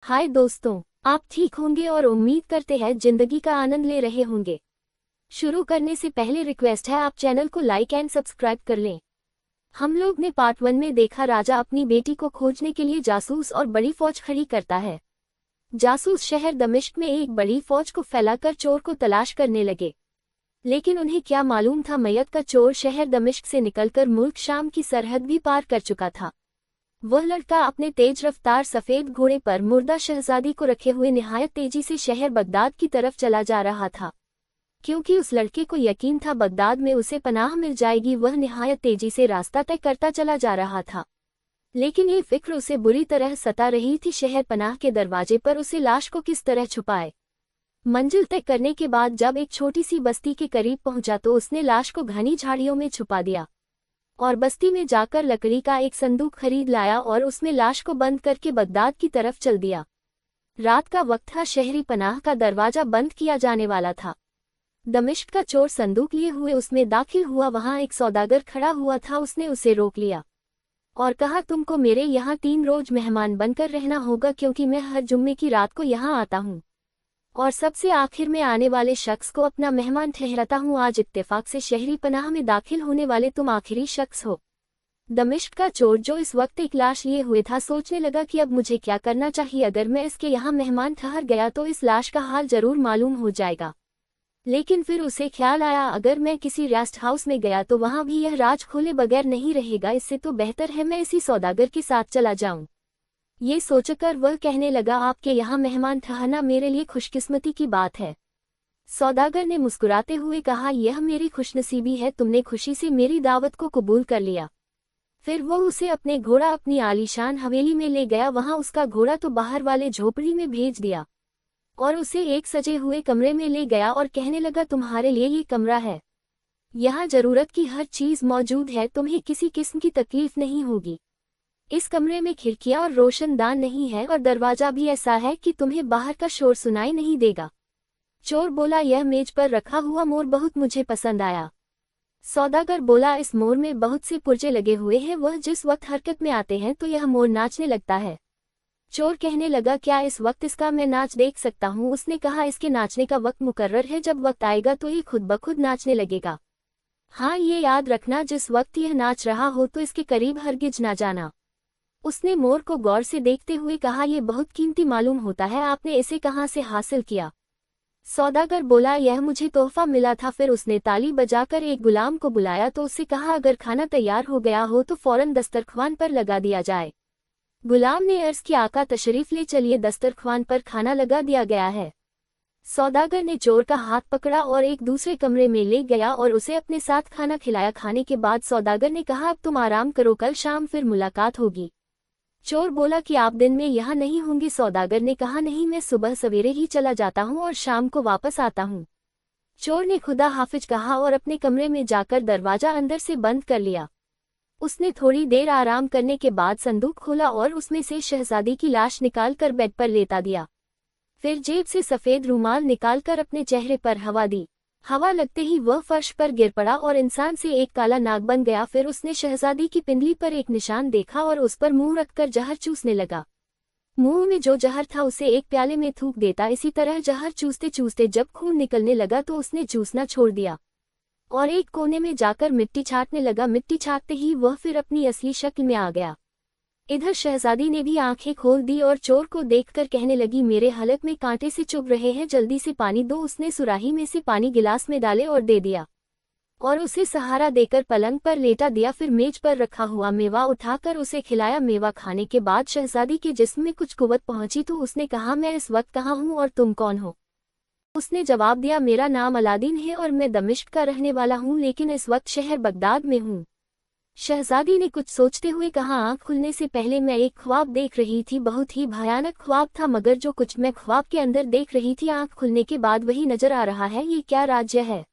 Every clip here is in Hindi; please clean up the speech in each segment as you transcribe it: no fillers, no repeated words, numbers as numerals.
हाय दोस्तों, आप ठीक होंगे और उम्मीद करते हैं जिंदगी का आनंद ले रहे होंगे। शुरू करने से पहले रिक्वेस्ट है आप चैनल को लाइक एंड सब्सक्राइब कर लें। हम लोग ने पार्ट 1 में देखा राजा अपनी बेटी को खोजने के लिए जासूस और बड़ी फौज खड़ी करता है। जासूस शहर दमिश्क में एक बड़ी फौज को फैलाकर चोर को तलाश करने लगे, लेकिन उन्हें क्या मालूम था मैयत का चोर शहर दमिश्क से निकलकर मुल्क शाम की सरहद भी पार कर चुका था। वह लड़का अपने तेज रफ्तार सफेद घोड़े पर मुर्दा शहजादी को रखे हुए निहायत तेजी से शहर बगदाद की तरफ चला जा रहा था। क्योंकि उस लड़के को यकीन था बगदाद में उसे पनाह मिल जाएगी, वह निहायत तेजी से रास्ता तय करता चला जा रहा था। लेकिन ये फिक्र उसे बुरी तरह सता रही थी, शहर पनाह के दरवाजे पर उसे लाश को किस तरह छुपाए। मंजिल तय करने के बाद जब एक छोटी सी बस्ती के करीब पहुंचा तो उसने लाश को घनी झाड़ियों में छुपा दिया और बस्ती में जाकर लकड़ी का एक संदूक खरीद लाया और उसमें लाश को बंद करके बगदाद की तरफ चल दिया। रात का वक्त था, शहरी पनाह का दरवाजा बंद किया जाने वाला था। दमिश्क का चोर संदूक लिए हुए उसमें दाखिल हुआ। वहां एक सौदागर खड़ा हुआ था, उसने उसे रोक लिया और कहा, तुमको मेरे यहाँ 3 रोज मेहमान बनकर रहना होगा, क्योंकि मैं हर जुम्मे की रात को यहाँ आता हूँ और सबसे आखिर में आने वाले शख्स को अपना मेहमान ठहराता हूँ। आज इत्तेफाक से शहरी पनाह में दाखिल होने वाले तुम आखिरी शख्स हो। दमिश्क का चोर, जो इस वक्त एक लाश लिए हुए था, सोचने लगा कि अब मुझे क्या करना चाहिए। अगर मैं इसके यहाँ मेहमान ठहर गया तो इस लाश का हाल जरूर मालूम हो जाएगा। लेकिन फिर उसे ख्याल आया, अगर मैं किसी रेस्ट हाउस में गया तो वहां भी यह राज खोले बगैर नहीं रहेगा, इससे तो बेहतर है मैं इसी सौदागर के साथ चला जाऊं। ये सोचकर वह कहने लगा, आपके यहाँ मेहमान ठहरना मेरे लिए खुशकिस्मती की बात है। सौदागर ने मुस्कुराते हुए कहा, यह मेरी खुशनसीबी है, तुमने खुशी से मेरी दावत को कबूल कर लिया। फिर वो उसे अपने घोड़ा अपनी आलीशान हवेली में ले गया। वहां उसका घोड़ा तो बाहर वाले झोपड़ी में भेज दिया और उसे एक सजे हुए कमरे में ले गया और कहने लगा, तुम्हारे लिए ये कमरा है, यहाँ जरूरत की हर चीज मौजूद है, तुम्हें किसी किस्म की तकलीफ नहीं होगी। इस कमरे में खिड़कियां और रोशनदान नहीं है और दरवाजा भी ऐसा है कि तुम्हें बाहर का शोर सुनाई नहीं देगा। चोर बोला, यह मेज पर रखा हुआ मोर बहुत मुझे पसंद आया। सौदागर बोला, इस मोर में बहुत से पुर्जे लगे हुए हैं, वह जिस वक्त हरकत में आते हैं तो यह मोर नाचने लगता है। चोर कहने लगा, क्या इस वक्त इसका मैं नाच देख सकता हूँ? उसने कहा, इसके नाचने का वक्त मुकर्रर है, जब वक्त आएगा तो ये खुद ब खुद नाचने लगेगा। हाँ, ये याद रखना, जिस वक्त यह नाच रहा हो तो इसके करीब हरगिज ना जाना। उसने मोर को गौर से देखते हुए कहा, यह बहुत कीमती मालूम होता है, आपने इसे कहाँ से हासिल किया? सौदागर बोला, यह मुझे तोहफा मिला था। फिर उसने ताली बजाकर एक गुलाम को बुलाया तो उससे कहा, अगर खाना तैयार हो गया हो तो फौरन दस्तरख्वान पर लगा दिया जाए। गुलाम ने अर्ज किया, आका तशरीफ ले चलिए, दस्तरख्वान पर खाना लगा दिया गया है। सौदागर ने चोर का हाथ पकड़ा और एक दूसरे कमरे में ले गया और उसे अपने साथ खाना खिलाया। खाने के बाद सौदागर ने कहा, अब तुम आराम करो, कल शाम फिर मुलाकात होगी। चोर बोला कि आप दिन में यहाँ नहीं होंगे? सौदागर ने कहा, नहीं, मैं सुबह सवेरे ही चला जाता हूँ और शाम को वापस आता हूँ। चोर ने खुदा हाफिज कहा और अपने कमरे में जाकर दरवाजा अंदर से बंद कर लिया। उसने थोड़ी देर आराम करने के बाद संदूक खोला और उसमें से शहजादी की लाश निकालकर बेड पर लेटा दिया। फिर जेब से सफेद रूमाल निकालकर अपने चेहरे पर हवा दी। हवा लगते ही वह फर्श पर गिर पड़ा और इंसान से एक काला नाग बन गया। फिर उसने शहजादी की पिंडली पर एक निशान देखा और उस पर मुंह रखकर जहर चूसने लगा। मुंह में जो जहर था उसे एक प्याले में थूक देता। इसी तरह जहर चूसते चूसते जब खून निकलने लगा तो उसने चूसना छोड़ दिया और एक कोने में जाकर मिट्टी छाटने लगा। मिट्टी छाटते ही वह फिर अपनी असली शक्ल में आ गया। इधर शहजादी ने भी आंखें खोल दी और चोर को देखकर कहने लगी, मेरे हलक में कांटे से चुभ रहे हैं, जल्दी से पानी दो। उसने सुराही में से पानी गिलास में डाले और दे दिया और उसे सहारा देकर पलंग पर लेटा दिया। फिर मेज पर रखा हुआ मेवा उठाकर उसे खिलाया। मेवा खाने के बाद शहजादी के जिस्म में कुछ कुव्वत पहुंची तो उसने कहा, मैं इस वक्त कहाँ हूँ और तुम कौन हो? उसने जवाब दिया, मेरा नाम अलादीन है और मैं दमिश्क का रहने वाला हूँ, लेकिन इस वक्त शहर बगदाद में हूँ। शहजादी ने कुछ सोचते हुए कहा, आँख खुलने से पहले मैं एक ख्वाब देख रही थी, बहुत ही भयानक ख्वाब था, मगर जो कुछ मैं ख्वाब के अंदर देख रही थी आँख खुलने के बाद वही नजर आ रहा है। ये क्या राज्य है?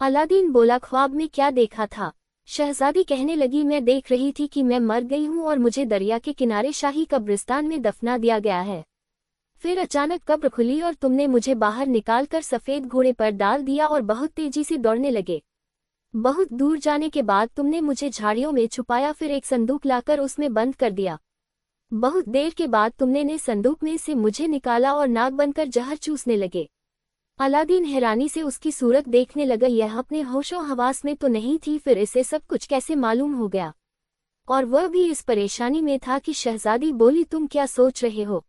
अलादीन बोला, ख्वाब में क्या देखा था? शहजादी कहने लगी, मैं देख रही थी कि मैं मर गई हूँ और मुझे दरिया के किनारे शाही कब्रिस्तान में दफना दिया गया है। फिर अचानक कब्र खुली और तुमने मुझे बाहर निकालकर सफेद घोड़े पर डाल दिया और बहुत तेजी से दौड़ने लगे। बहुत दूर जाने के बाद तुमने मुझे झाड़ियों में छुपाया, फिर एक संदूक लाकर उसमें बंद कर दिया। बहुत देर के बाद तुमने ने संदूक में से मुझे निकाला और नाग बनकर जहर चूसने लगे। अलादीन हैरानी से उसकी सूरत देखने लगा, यह अपने होशो हवास में तो नहीं थी, फिर इसे सब कुछ कैसे मालूम हो गया। और वह भी इस परेशानी में था कि शहजादी बोली, तुम क्या सोच रहे हो?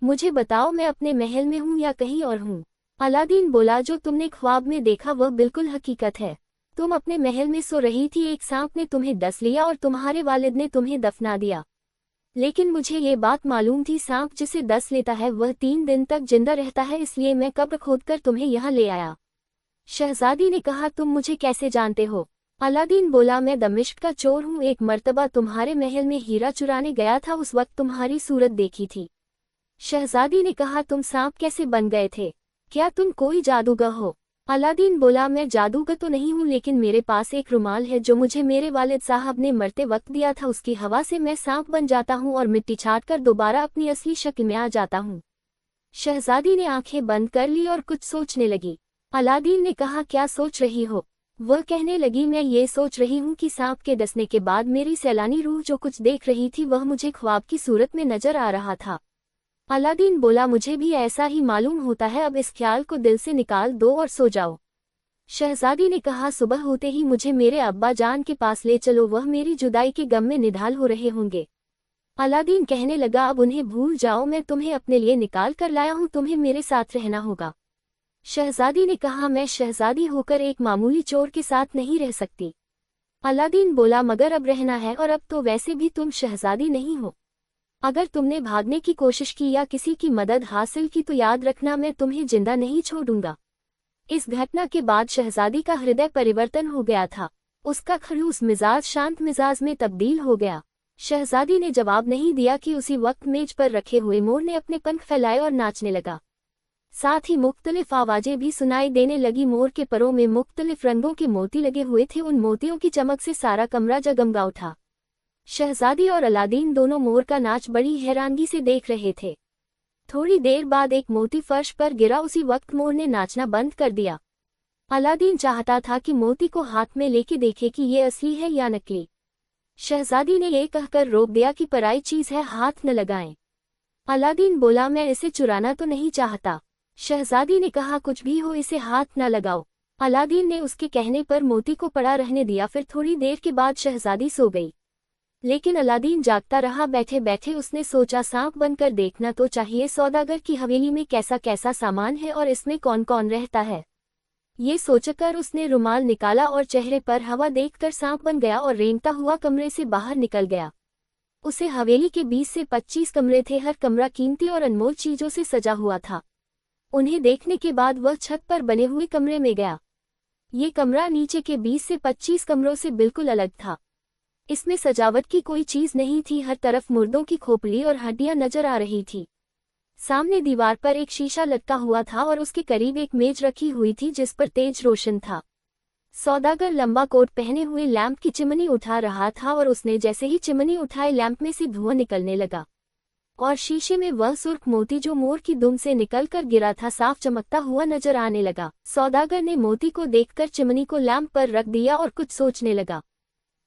मुझे बताओ, मैं अपने महल में हूँ या कहीं और हूँ? अलादीन बोला, जो तुमने ख्वाब में देखा वह बिल्कुल हकीकत है। तुम अपने महल में सो रही थी, एक सांप ने तुम्हें डस लिया और तुम्हारे वालिद ने तुम्हें दफना दिया। लेकिन मुझे ये बात मालूम थी, सांप जिसे डस लेता है वह 3 दिन तक जिंदा रहता है, इसलिए मैं कब्र खोदकर तुम्हें यहाँ ले आया। शहजादी ने कहा, तुम मुझे कैसे जानते हो? अलादीन बोला, मैं दमिश्क का चोर हूँ, एक मर्तबा तुम्हारे महल में हीरा चुराने गया था, उस वक्त तुम्हारी सूरत देखी थी। शहजादी ने कहा, तुम सांप कैसे बन गए थे? क्या तुम कोई जादूगर हो? अलादीन बोला, मैं जादूगर तो नहीं हूँ, लेकिन मेरे पास एक रुमाल है जो मुझे मेरे वालिद साहब ने मरते वक्त दिया था, उसकी हवा से मैं सांप बन जाता हूँ और मिट्टी छाटकर दोबारा अपनी असली शक्ल में आ जाता हूँ। शहजादी ने आंखें बंद कर ली और कुछ सोचने लगी। अलादीन ने कहा, क्या सोच रही हो? वह कहने लगी, मैं ये सोच रही हूँ कि सांप के डसने के बाद मेरी सैलानी रूह जो कुछ देख रही थी वह मुझे ख्वाब की सूरत में नजर आ रहा था। अलादीन बोला, मुझे भी ऐसा ही मालूम होता है, अब इस ख्याल को दिल से निकाल दो और सो जाओ। शहजादी ने कहा, सुबह होते ही मुझे मेरे अब्बा जान के पास ले चलो, वह मेरी जुदाई के गम में निढाल हो रहे होंगे। अलादीन कहने लगा, अब उन्हें भूल जाओ, मैं तुम्हें अपने लिए निकाल कर लाया हूँ, तुम्हें मेरे साथ रहना होगा। शहजादी ने कहा, मैं शहजादी होकर एक मामूली चोर के साथ नहीं रह सकती। अलादीन बोला, मगर अब रहना है, और अब तो वैसे भी तुम शहजादी नहीं हो। अगर तुमने भागने की कोशिश की या किसी की मदद हासिल की तो याद रखना, मैं तुम्हें जिंदा नहीं छोड़ूंगा। इस घटना के बाद शहजादी का हृदय परिवर्तन हो गया था। उसका खड़ूस मिजाज शांत मिजाज में तब्दील हो गया। शहजादी ने जवाब नहीं दिया कि उसी वक्त मेज पर रखे हुए मोर ने अपने पंख फैलाए और नाचने लगा। साथ ही मुख्तलिफ आवाजें भी सुनाई देने लगी। मोर के परों में मुख्तलिफ रंगों के मोती लगे हुए थे, उन मोतियों की चमक से सारा कमरा जगमगा उठा। शहजादी और अलादीन दोनों मोर का नाच बड़ी हैरानगी से देख रहे थे। थोड़ी देर बाद एक मोती फर्श पर गिरा, उसी वक्त मोर ने नाचना बंद कर दिया। अलादीन चाहता था कि मोती को हाथ में लेके देखे कि ये असली है या नकली। शहजादी ने ये कहकर रोक दिया कि पराई चीज है, हाथ न लगाएं। अलादीन बोला, मैं इसे चुराना तो नहीं चाहता। शहजादी ने कहा, कुछ भी हो, इसे हाथ न लगाओ। अलादीन ने उसके कहने पर मोती को पड़ा रहने दिया। फिर थोड़ी देर के बाद शहजादी सो गई, लेकिन अलादीन जागता रहा। बैठे बैठे उसने सोचा, सांप बनकर देखना तो चाहिए, सौदागर की हवेली में कैसा कैसा सामान है और इसमें कौन कौन रहता है। ये सोचकर उसने रुमाल निकाला और चेहरे पर हवा देखकर सांप बन गया और रेंगता हुआ कमरे से बाहर निकल गया। उसे हवेली के 20 से 25 कमरे थे, हर कमरा कीमती और अनमोल चीजों से सजा हुआ था। उन्हें देखने के बाद वह छत पर बने हुए कमरे में गया। ये कमरा नीचे के 20 से 25 कमरों से बिल्कुल अलग था। इसमें सजावट की कोई चीज नहीं थी, हर तरफ मुर्दों की खोपड़ी और हड्डियां नजर आ रही थी। सामने दीवार पर एक शीशा लटका हुआ था और उसके करीब एक मेज रखी हुई थी जिस पर तेज रोशन था। सौदागर लंबा कोट पहने हुए लैंप की चिमनी उठा रहा था और उसने जैसे ही चिमनी उठाई लैंप में से धुआं निकलने लगा और शीशे में वह सुर्ख मोती जो मोर की दुम से निकलकर गिरा था साफ चमकता हुआ नजर आने लगा। सौदागर ने मोती को देखकर चिमनी को लैंप पर रख दिया और कुछ सोचने लगा।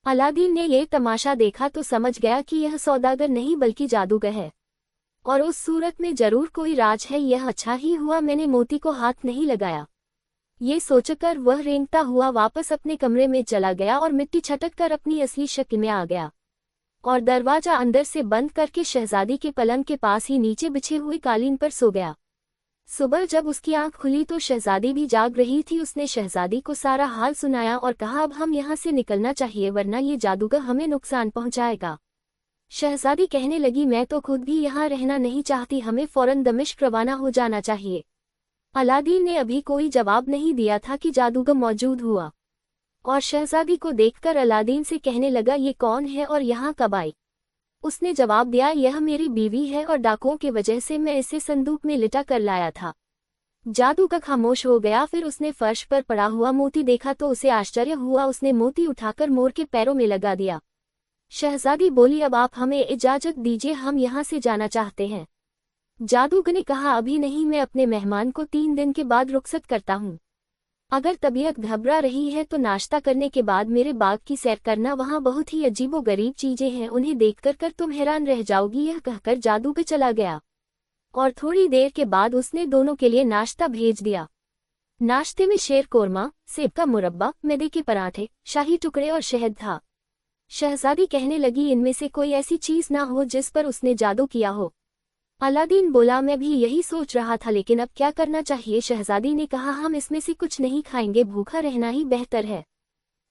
अलादीन ने यह तमाशा देखा तो समझ गया कि यह सौदागर नहीं बल्कि जादूगर है और उस सूरत में जरूर कोई राज है। यह अच्छा ही हुआ मैंने मोती को हाथ नहीं लगाया। ये सोचकर वह रेंगता हुआ वापस अपने कमरे में चला गया और मिट्टी छटक कर अपनी असली शक्ल में आ गया और दरवाजा अंदर से बंद करके शहजादी के पलंग के पास ही नीचे बिछे हुए कालीन पर सो गया। सुबह जब उसकी आंख खुली तो शहजादी भी जाग रही थी। उसने शहजादी को सारा हाल सुनाया और कहा, अब हम यहाँ से निकलना चाहिए वरना ये जादूगर हमें नुकसान पहुंचाएगा। शहजादी कहने लगी, मैं तो खुद भी यहाँ रहना नहीं चाहती, हमें फौरन दमिश्क रवाना हो जाना चाहिए। अलादीन ने अभी कोई जवाब नहीं दिया था कि जादूगर मौजूद हुआ और शहजादी को देखकर अलादीन से कहने लगा, ये कौन है और यहाँ कब आई? उसने जवाब दिया, यह मेरी बीवी है और डाकुओं की वजह से मैं इसे संदूक में लिटा कर लाया था। जादूगर खामोश हो गया। फिर उसने फर्श पर पड़ा हुआ मोती देखा तो उसे आश्चर्य हुआ। उसने मोती उठाकर मोर के पैरों में लगा दिया। शहजादी बोली, अब आप हमें इजाजत दीजिए, हम यहाँ से जाना चाहते हैं। जादूगर ने कहा, अभी नहीं, मैं अपने मेहमान को 3 दिन के बाद रुखसत करता हूँ। अगर तबीयत घबरा रही है तो नाश्ता करने के बाद मेरे बाग की सैर करना, वहाँ बहुत ही अजीबोगरीब चीजें हैं, उन्हें देखकर तुम हैरान रह जाओगी। यह कहकर जादूगर चला गया और थोड़ी देर के बाद उसने दोनों के लिए नाश्ता भेज दिया। नाश्ते में शेर कोरमा, सेब का मुरब्बा, मैदे के पराठे, शाही टुकड़े और शहद था। शहजादी कहने लगी, इनमें से कोई ऐसी चीज ना हो जिस पर उसने जादू किया हो। अलादीन बोला, मैं भी यही सोच रहा था, लेकिन अब क्या करना चाहिए। शहजादी ने कहा, हम इसमें से कुछ नहीं खाएंगे, भूखा रहना ही बेहतर है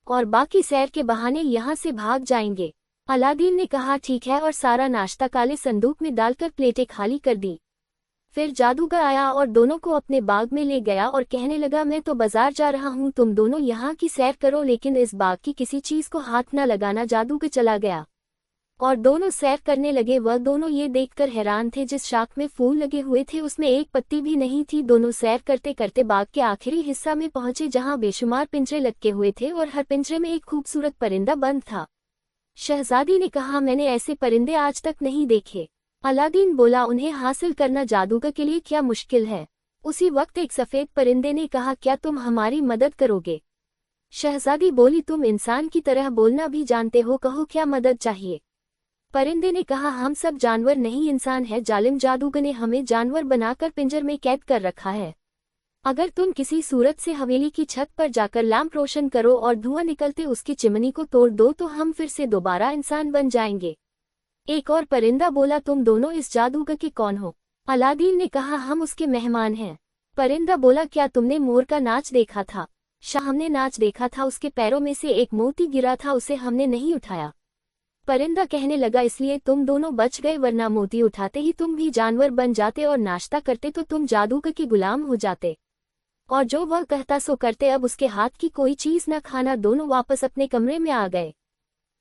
और बाकी सैर के बहाने यहाँ से भाग जाएंगे। अलादीन ने कहा, ठीक है, और सारा नाश्ता काले संदूक में डालकर प्लेटें खाली कर दी। फिर जादूगर आया और दोनों को अपने बाग में ले गया और कहने लगा, मैं तो बाजार जा रहा हूँ, तुम दोनों यहाँ की सैर करो, लेकिन इस बाग की किसी चीज को हाथ न लगाना। जादूगर चला गया और दोनों सैर करने लगे। वह दोनों ये देखकर हैरान थे, जिस शाख में फूल लगे हुए थे उसमें एक पत्ती भी नहीं थी। दोनों सैर करते करते बाग के आखिरी हिस्सा में पहुंचे, जहां बेशुमार पिंजरे लटके हुए थे और हर पिंजरे में एक खूबसूरत परिंदा बंद था। शहजादी ने कहा, मैंने ऐसे परिंदे आज तक नहीं देखे। अलादीन बोला, उन्हें हासिल करना जादूगर के लिए क्या मुश्किल है। उसी वक्त एक सफेद परिंदे ने कहा, क्या तुम हमारी मदद करोगे। शहजादी बोली, तुम इंसान की तरह बोलना भी जानते हो, कहो क्या मदद चाहिए। परिंदे ने कहा, हम सब जानवर नहीं इंसान है, जालिम जादूगर ने हमें जानवर बनाकर पिंजर में कैद कर रखा है। अगर तुम किसी सूरत से हवेली की छत पर जाकर लैंप रोशन करो और धुआं निकलते उसकी चिमनी को तोड़ दो तो हम फिर से दोबारा इंसान बन जाएंगे। एक और परिंदा बोला, तुम दोनों इस जादूगर के कौन हो। अलादीन ने कहा, हम उसके मेहमान हैं। परिंदा बोला, क्या तुमने मोर का नाच देखा था। शाह, हमने नाच देखा था, उसके पैरों में से एक मोती गिरा था, उसे हमने नहीं उठाया। परिंदा कहने लगा, इसलिए तुम दोनों बच गए, वरना मोती उठाते ही तुम भी जानवर बन जाते और नाश्ता करते तो तुम जादूगर के गुलाम हो जाते और जो वह कहता सो करते। अब उसके हाथ की कोई चीज न खाना। दोनों वापस अपने कमरे में आ गए।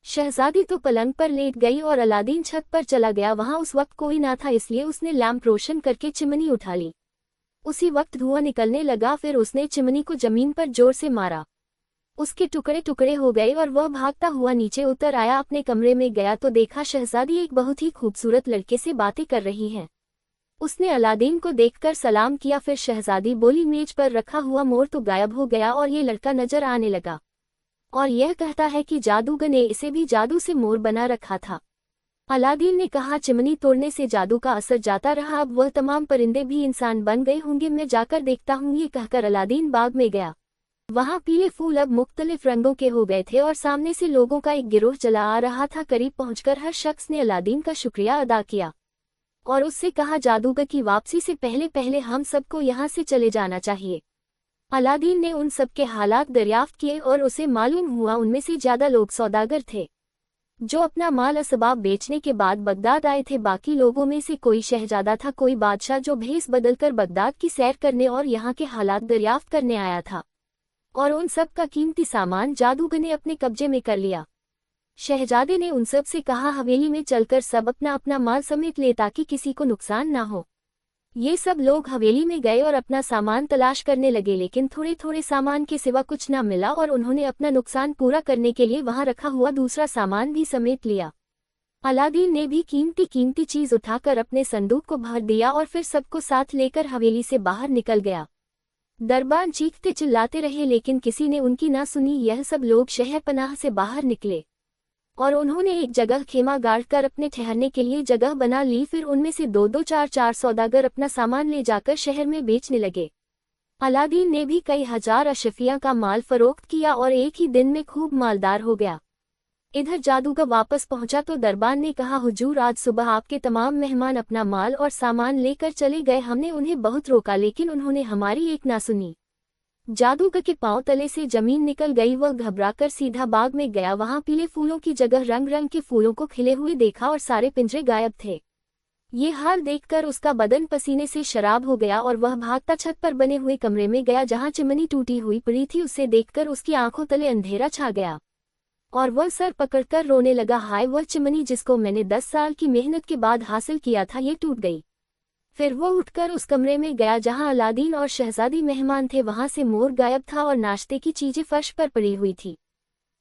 शहजादी तो पलंग पर लेट गई और अलादीन छत पर चला गया। वहां उस वक्त कोई ना था, इसलिए उसने लैंप रोशन करके चिमनी उठा ली। उसी वक्त धुआं निकलने लगा। फिर उसने चिमनी को जमीन पर जोर से मारा, उसके टुकड़े टुकड़े हो गए और वह भागता हुआ नीचे उतर आया। अपने कमरे में गया तो देखा शहजादी एक बहुत ही खूबसूरत लड़के से बातें कर रही है। उसने अलादीन को देखकर सलाम किया। फिर शहजादी बोली, मेज पर रखा हुआ मोर तो गायब हो गया और ये लड़का नजर आने लगा और यह कहता है कि जादूगर ने इसे भी जादू से मोर बना रखा था। अलादीन ने कहा, चिमनी तोड़ने से जादू का असर जाता रहा, अब वह तमाम परिंदे भी इंसान बन गए होंगे, मैं जाकर देखता हूँ। ये कहकर अलादीन बाग में गया। वहां पीले फूल अब मुख्तलिफ रंगों के हो गए थे और सामने से लोगों का एक गिरोह चला आ रहा था। करीब पहुंचकर हर शख्स ने अलादीन का शुक्रिया अदा किया और उससे कहा, जादूगर की वापसी से पहले पहले हम सबको यहाँ से चले जाना चाहिए। अलादीन ने उन सब के हालात दरियाफ्त किए और उसे मालूम हुआ उनमें से ज्यादा लोग सौदागर थे जो अपना माल असबाब बेचने के बाद बगदाद आए थे। बाकी लोगों में से कोई शहजादा था, कोई बादशाह जो भेस बदलकर बगदाद की सैर करने और यहाँ के हालात दरियाफ्त करने आया था और उन सब का कीमती सामान जादूगर ने अपने कब्जे में कर लिया। शहजादे ने उन सब से कहा, हवेली में चलकर सब अपना अपना माल समेट ले ताकि किसी को नुकसान ना हो। ये सब लोग हवेली में गए और अपना सामान तलाश करने लगे, लेकिन थोड़े थोड़े सामान के सिवा कुछ न मिला और उन्होंने अपना नुकसान पूरा करने के लिए वहां रखा हुआ दूसरा सामान भी समेट लिया। अलादीन ने भी कीमती कीमती चीज उठाकर अपने संदूक को भर दिया और फिर सबको साथ लेकर हवेली से बाहर निकल गया। दरबान चीखते चिल्लाते रहे, लेकिन किसी ने उनकी ना सुनी। यह सब लोग शहर पनाह से बाहर निकले और उन्होंने एक जगह खेमा गाड़कर अपने ठहरने के लिए जगह बना ली। फिर उनमें से दो दो चार चार सौदागर अपना सामान ले जाकर शहर में बेचने लगे। अलादीन ने भी कई हजार अशफिया का माल फरोख्त किया और एक ही दिन में खूब मालदार हो गया। इधर जादूगर वापस पहुंचा तो दरबान ने कहा, हुजूर, आज सुबह आपके तमाम मेहमान अपना माल और सामान लेकर चले गए। हमने उन्हें बहुत रोका, लेकिन उन्होंने हमारी एक ना सुनी। जादूगर के पांव तले से जमीन निकल गई। वह घबराकर सीधा बाग में गया। वहां पीले फूलों की जगह रंग रंग के फूलों को खिले हुए देखा और सारे पिंजरे गायब थे। ये हाल देखकर उसका बदन पसीने से शराब हो गया और वह भागता छत पर बने हुए कमरे में गया जहां चिमनी टूटी हुई पड़ी थी। उसे देखकर उसकी आंखों तले अंधेरा छा गया और वह सर पकड़कर रोने लगा। हाय, वह चिमनी जिसको मैंने 10 साल की मेहनत के बाद हासिल किया था, ये टूट गई। फिर वो उठकर उस कमरे में गया जहां अलादीन और शहजादी मेहमान थे। वहां से मोर गायब था और नाश्ते की चीजें फर्श पर पड़ी हुई थी।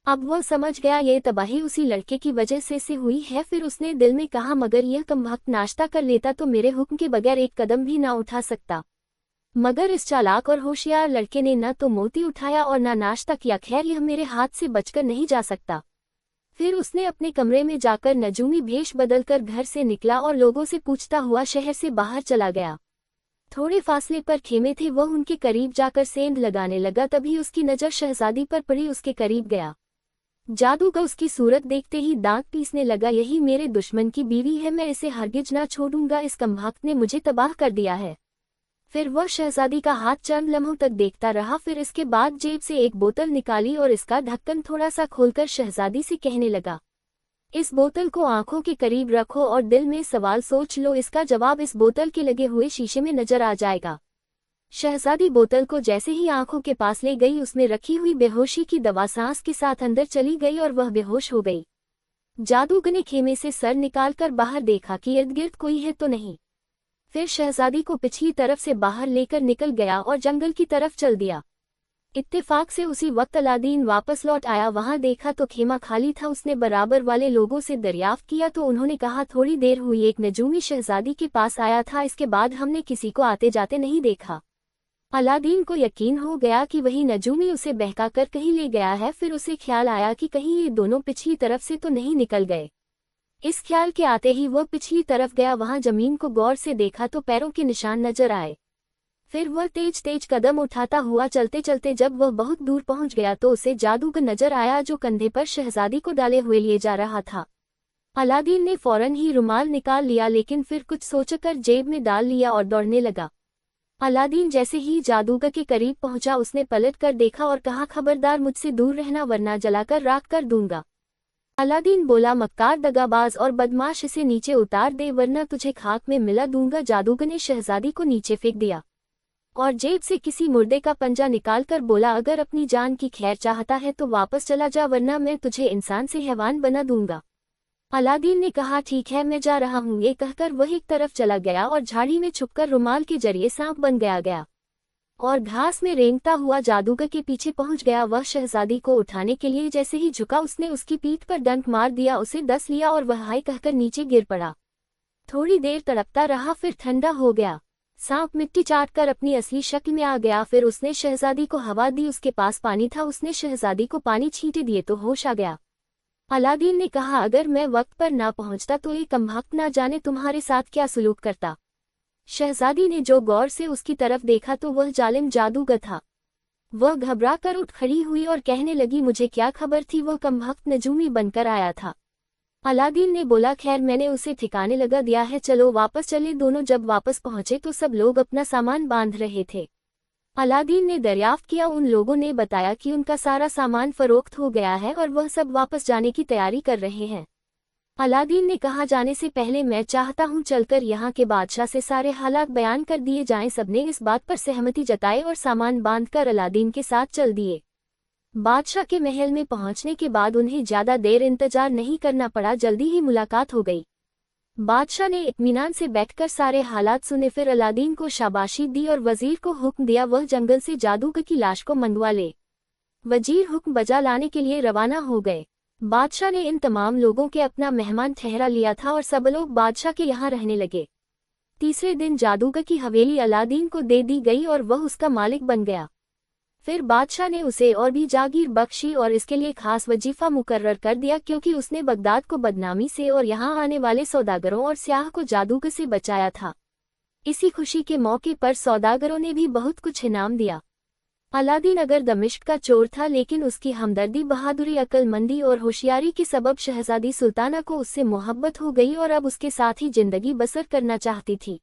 अब वह समझ गया ये तबाही उसी लड़के की वजह से हुई है। फिर उसने दिल में कहा, मगर यह कमबख्त नाश्ता कर लेता तो मेरे हुक्म के बगैर एक कदम भी ना उठा सकता। मगर इस चालाक और होशियार लड़के ने न तो मोती उठाया और न नाश्ता किया। खैर, यह मेरे हाथ से बचकर नहीं जा सकता। फिर उसने अपने कमरे में जाकर नजूमी भेष बदलकर घर से निकला और लोगों से पूछता हुआ शहर से बाहर चला गया। थोड़े फासले पर खेमे थे, वह उनके करीब जाकर सेंध लगाने लगा। तभी उसकी नज़र शहजादी पर पड़ी, उसके करीब गया। जादूगर उसकी सूरत देखते ही दांत पीसने लगा। यही मेरे दुश्मन की बीवी है, मैं इसे हरगिज ना छोड़ूंगा। इस कमबख्त ने मुझे तबाह कर दिया है। फिर वह शहजादी का हाथ चंद लम्हों तक देखता रहा। फिर इसके बाद जेब से एक बोतल निकाली और इसका ढक्कन थोड़ा सा खोलकर शहजादी से कहने लगा, इस बोतल को आंखों के करीब रखो और दिल में सवाल सोच लो। इसका जवाब इस बोतल के लगे हुए शीशे में नजर आ जाएगा। शहजादी बोतल को जैसे ही आंखों के पास ले गई, उसमें रखी हुई बेहोशी की दवा सांस के साथ अंदर चली गई और वह बेहोश हो गई। जादूगर ने खेमे से सर निकालकर बाहर देखा कि इर्द गिर्द कोई है तो नहीं। फिर शहजादी को पिछली तरफ से बाहर लेकर निकल गया और जंगल की तरफ चल दिया। इत्तेफाक से उसी वक्त अलादीन वापस लौट आया। वहां देखा तो खेमा खाली था। उसने बराबर वाले लोगों से दरियाफ्त किया तो उन्होंने कहा, थोड़ी देर हुई एक नजूमी शहजादी के पास आया था, इसके बाद हमने किसी को आते जाते नहीं देखा। अलादीन को यकीन हो गया कि वही नजूमी उसे बहकाकर कहीं ले गया है। फिर उसे ख्याल आया कि कहीं ये दोनों पिछली तरफ से तो नहीं निकल गए। इस ख्याल के आते ही वह पिछली तरफ गया। वहां जमीन को गौर से देखा तो पैरों के निशान नजर आए। फिर वह तेज तेज कदम उठाता हुआ चलते चलते जब वह बहुत दूर पहुंच गया तो उसे जादूगर नजर आया, जो कंधे पर शहजादी को डाले हुए लिए जा रहा था। अलादीन ने फौरन ही रुमाल निकाल लिया, लेकिन फिर कुछ सोचकर जेब में डाल लिया और दौड़ने लगा। अलादीन जैसे ही जादूगर के करीब पहुंचा, उसने पलट कर देखा और कहा, खबरदार मुझसे दूर रहना वरना जलाकर राख कर दूंगा। अलादीन बोला, मक्कार, दगाबाज और बदमाश, इसे नीचे उतार दे वरना तुझे खाक में मिला दूंगा। जादूगर ने शहजादी को नीचे फेंक दिया और जेब से किसी मुर्दे का पंजा निकालकर बोला, अगर अपनी जान की खैर चाहता है तो वापस चला जा वरना मैं तुझे इंसान से हैवान बना दूंगा। अलादीन ने कहा, ठीक है, मैं जा रहा हूँ। ये कहकर वह एक तरफ चला गया और झाड़ी में छुपकर रुमाल के जरिए सांप बन गया और घास में रेंगता हुआ जादूगर के पीछे पहुंच गया। वह शहजादी को उठाने के लिए जैसे ही झुका, उसने उसकी पीठ पर डंक मार दिया, उसे डस लिया और वह हाय कहकर नीचे गिर पड़ा। थोड़ी देर तड़पता रहा, फिर ठंडा हो गया। सांप मिट्टी चाटकर अपनी असली शक्ल में आ गया। फिर उसने शहजादी को हवा दी, उसके पास पानी था, उसने शहजादी को पानी छींटे दिए तो होश आ गया। अलादीन ने कहा, अगर मैं वक्त पर ना पहुंचता तो ये कमबख्त ना जाने तुम्हारे साथ क्या सलूक करता। शहजादी ने जो गौर से उसकी तरफ देखा तो वह जालिम जादूगर था। वह घबरा कर उठ खड़ी हुई और कहने लगी, मुझे क्या खबर थी, वह कमबख्त नजूमी बनकर आया था। अलादीन ने बोला, खैर, मैंने उसे ठिकाने लगा दिया है, चलो वापस चले। दोनों जब वापस पहुंचे तो सब लोग अपना सामान बांध रहे थे। अलादीन ने दरियाफ्त किया, उन लोगों ने बताया कि उनका सारा सामान फरोख्त हो गया है और वह सब वापस जाने की तैयारी कर रहे हैं। अलादीन ने कहा, जाने से पहले मैं चाहता हूं चलकर यहाँ के बादशाह से सारे हालात बयान कर दिए जाएं। सबने इस बात पर सहमति जताई और सामान बांधकर अलादीन के साथ चल दिए। बादशाह के महल में पहुंचने के बाद उन्हें ज्यादा देर इंतजार नहीं करना पड़ा, जल्दी ही मुलाकात हो गई। बादशाह ने इत्मीनान से बैठकर सारे हालात सुने, फिर अलादीन को शाबाशी दी और वजीर को हुक्म दिया वह जंगल से जादूगर की लाश को मंगवा ले। वजीर हुक्म बजा लाने के लिए रवाना हो गए। बादशाह ने इन तमाम लोगों के अपना मेहमान ठहरा लिया था और सब लोग बादशाह के यहाँ रहने लगे। तीसरे दिन जादूगर की हवेली अलादीन को दे दी गई और वह उसका मालिक बन गया। फिर बादशाह ने उसे और भी जागीर बख्शी और इसके लिए खास वजीफा मुकर्रर कर दिया, क्योंकि उसने बगदाद को बदनामी से और यहाँ आने वाले सौदागरों और स्याह को जादूगर से बचाया था। इसी खुशी के मौके पर सौदागरों ने भी बहुत कुछ इनाम दिया। अलादीन अगर दमिश्क का चोर था, लेकिन उसकी हमदर्दी, बहादुरी, अक्लमंदी और होशियारी के सबब शहजादी सुल्ताना को उससे मोहब्बत हो गई और अब उसके साथ ही जिंदगी बसर करना चाहती थी।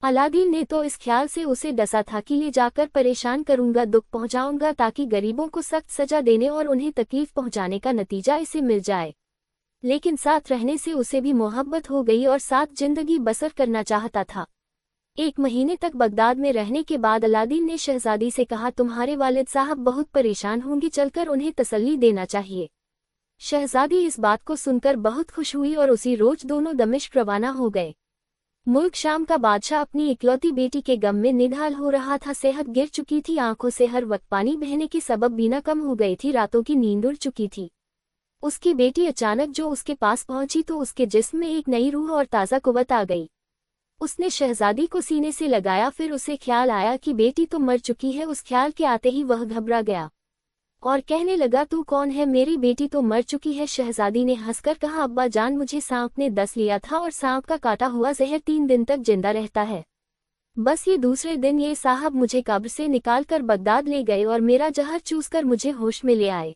अलादीन ने तो इस ख्याल से उसे डसा था कि ले जाकर परेशान करूंगा, दुख पहुंचाऊंगा, ताकि गरीबों को सख्त सजा देने और उन्हें तकलीफ पहुंचाने का नतीजा इसे मिल जाए। लेकिन साथ रहने से उसे भी मोहब्बत हो गई और साथ जिंदगी बसर करना चाहता था। 1 महीने तक बगदाद में रहने के बाद अलादीन ने शहजादी से कहा, तुम्हारे वालिद साहब बहुत परेशान होंगे, चलकर उन्हें तसल्ली देना चाहिए। शहजादी इस बात को सुनकर बहुत खुश हुई और उसी रोज दोनों दमिश्क रवाना हो गए। मुल्क शाम का बादशाह अपनी इकलौती बेटी के गम में निढाल हो रहा था। सेहत गिर चुकी थी, आंखों से हर वक्त पानी बहने के सबब बीना कम हो गई थी, रातों की नींद उड़ चुकी थी। उसकी बेटी अचानक जो उसके पास पहुंची तो उसके जिस्म में एक नई रूह और ताज़ा कुव्वत आ गई। उसने शहजादी को सीने से लगाया। फिर उसे ख्याल आया कि बेटी तो मर चुकी है। उस ख्याल के आते ही वह घबरा गया और कहने लगा, तू कौन है? मेरी बेटी तो मर चुकी है। शहजादी ने हंसकर कहा, अब्बा जान, मुझे सांप ने डस लिया था और सांप का काटा हुआ जहर 3 दिन तक जिंदा रहता है। बस ये दूसरे दिन ये साहब मुझे कब्र से निकालकर बगदाद ले गए और मेरा जहर चूसकर मुझे होश में ले आए।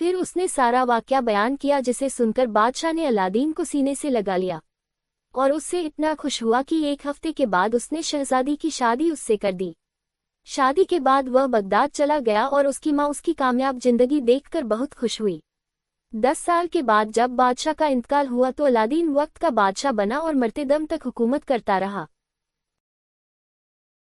फिर उसने सारा वाकया बयान किया, जिसे सुनकर बादशाह ने अलादीन को सीने से लगा लिया और उससे इतना खुश हुआ कि 1 हफ्ते के बाद उसने शहजादी की शादी उससे कर दी। शादी के बाद वह बगदाद चला गया और उसकी माँ उसकी कामयाब जिंदगी देखकर बहुत खुश हुई। 10 साल के बाद जब बादशाह का इंतकाल हुआ तो अलादीन वक्त का बादशाह बना और मरते दम तक हुकूमत करता रहा।